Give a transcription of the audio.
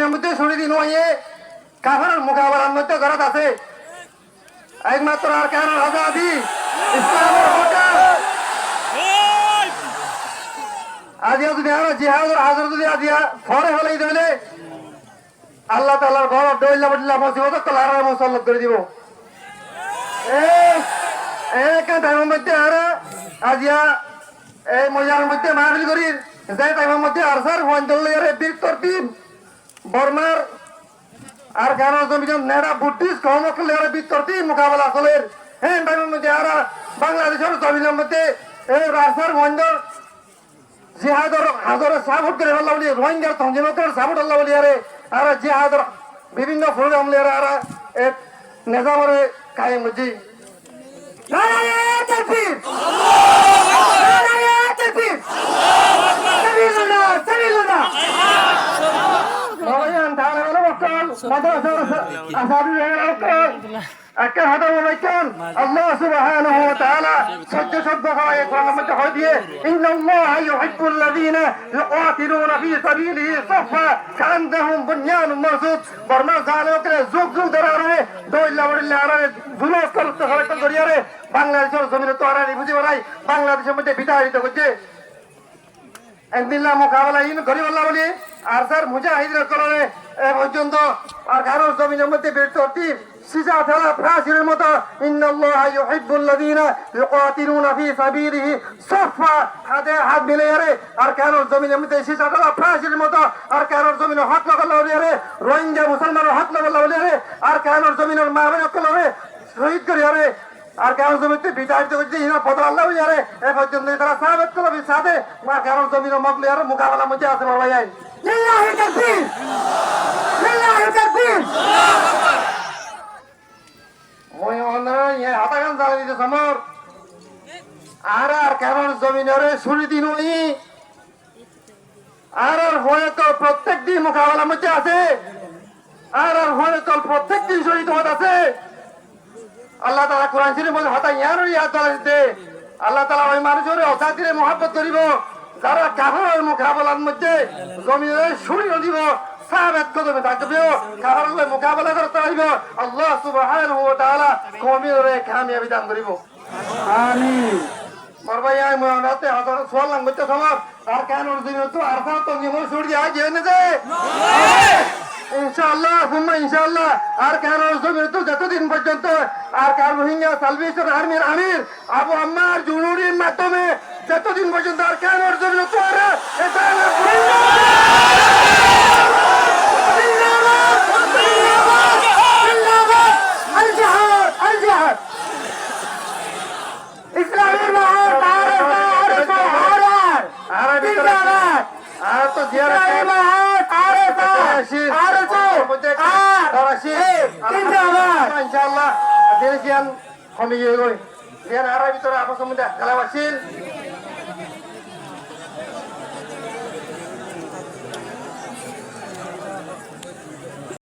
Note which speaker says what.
Speaker 1: জমিনের মধ্যে ছড়িয়ে দিন হয়ে কাফের মোকাবেলার মধ্যে ঘরত আছে একমাত্র আর কেন আজাদি ইসলামের হকার আজিয়া যদি আমরা জিহাদের হাজার যদি আজিয়া ফরে হলে দিলে আল্লাহ তাআলার ঘর ডইলা বদলা মুসিবত কলার মুসল্লাত করে দিব এক টাইমের মধ্যে আর আজিয়া এই মজার মধ্যে মাহফিল করি যে টাইমের মধ্যে আর স্যার ওয়ান্ডলের বীর তরতিব বর্মার আর গানা জমিজন নেড়া বুদ্ধিস্ট কর্মকলের বীর তরতিব মোকাবেলা করের হ্যাঁ টাইমের মধ্যে আর বাংলাদেশের জমিনের মধ্যে এই রাস্তার ওয়ান্ডর জিহাদর হাজারে সাপোর্ট করে আল্লাহ বলি রোহিঙ্গার তঞ্জিমকের সাপোর্ট আল্লাহ বলি আরে আর জিহাদর বিভিন্ন প্রোগ্রাম লিয়ার আর এক নিজামরে কায়েম হচ্ছে নারায়ে তাকবীর নারায়ে তাকবীর সাবিলুল্লাহ সাবিলুল্লাহ নয়ন তাআলা ওয়াক্কাল মাদ্রাসার আসাবি ওয়াক্কাল আকার হাদা ওয়াক্কাল আল্লাহ সুবহানাহু ওয়া তাআলা সত্য শব্দ হয় কোরআনের মধ্যে হয় দিয়ে ইন্নাল্লাহা ইউহিব্বুল লাযিনা ইউকাতিলুনা ফি সাবিলিহি সাফা কাআন্নাহুম বুনয়ানুম মারসুদ বর্মা জালেওকে যুগ যুগ ধরে আরে দইলা বড়িলা আরে জুলুস করতে হয় করিয়ারে বাংলাদেশের জমিনে তো আরে বুঝি বলাই বাংলাদেশের মধ্যে বিতাড়িত করছে একদিল্লা মোকাবেলা ইন গরিব আল্লাহ বলি আর স্যার মুজাহিদের করণে পর্যন্ত আর কারোর জমিনের মধ্যে বের তরতিব সিজা থালা ফ্রাসির মতো ইন্নাল্লাহা ইউহিব্বুল লাযিনা ইউকাতিলুনা ফি সাবিলিহি সাফা হাতে হাত মিলিয়ে রে আর কারোর জমিনের মধ্যে সিজা থালা ফ্রাসির মতো আর কারোর জমিনে হাত লাগালো রে রোহিঙ্গা মুসলমানের হাত লাগালো রে আর কারোর জমিনের মা বোন কলরে শহীদ করি রে আর কারোর জমিতে বিতাড়িত করছে ইনা পদ আল্লাহ ইয়ারে এ পর্যন্ত তারা সাহাবত করবে সাথে মা কারোর জমিনের মগলি আর মোকাবেলা মধ্যে আছে বাবা যাই লিল্লাহি তাকবীর লিল্লাহি তাকবীর মই অনরা ইয়ে হাতাগান জানি দিতে সমর আর কারোর জমিনের ছুরি দিন ওই আর হয়তো প্রত্যেক দিন মোকাবেলা মধ্যে আছে আর হয়তো প্রত্যেক দিন শহীদ হতে আছে আল্লাহ তাআলা কোরআন শরীফে বলে হতা ইয়ার ইয়াদ দিতে আল্লাহ তাআলা ওই মানুষের অসাধিরে মহব্বত করিব যারা কাফের মোকাবেলার মধ্যে জমিনে ছুরি দিব সাহাবাত কদমে থাকবে কাফের মোকাবেলা করতে পারব আল্লাহ সুবহানাহু ওয়া তাআলা কওমের কামিয়াবি দান করিব আমিন মরবাই আই মোনাতে হাজার সোয়াল লাগতে সমর আর কানোর জমিনে তো আর তো নিমো ছুরি আই জেনে দে ইনশাআল্লাহ হুম্মা ইনশাআল্লাহ আর কারোর জমির তো যতদিন পর্যন্ত আর কার রোহিঙ্গা সালভেশন আর্মির আমির আবু আম্মার জুনুরির মাধ্যমে যতদিন পর্যন্ত আর কারোর জমির তো আর ইসলামের মহান আর তো জিয়ারত ইনশাআল্লাহ দেশিয়ান কমিয়ে গই দেন আর ভিতরে আপস মধ্যে খেলা বাসিল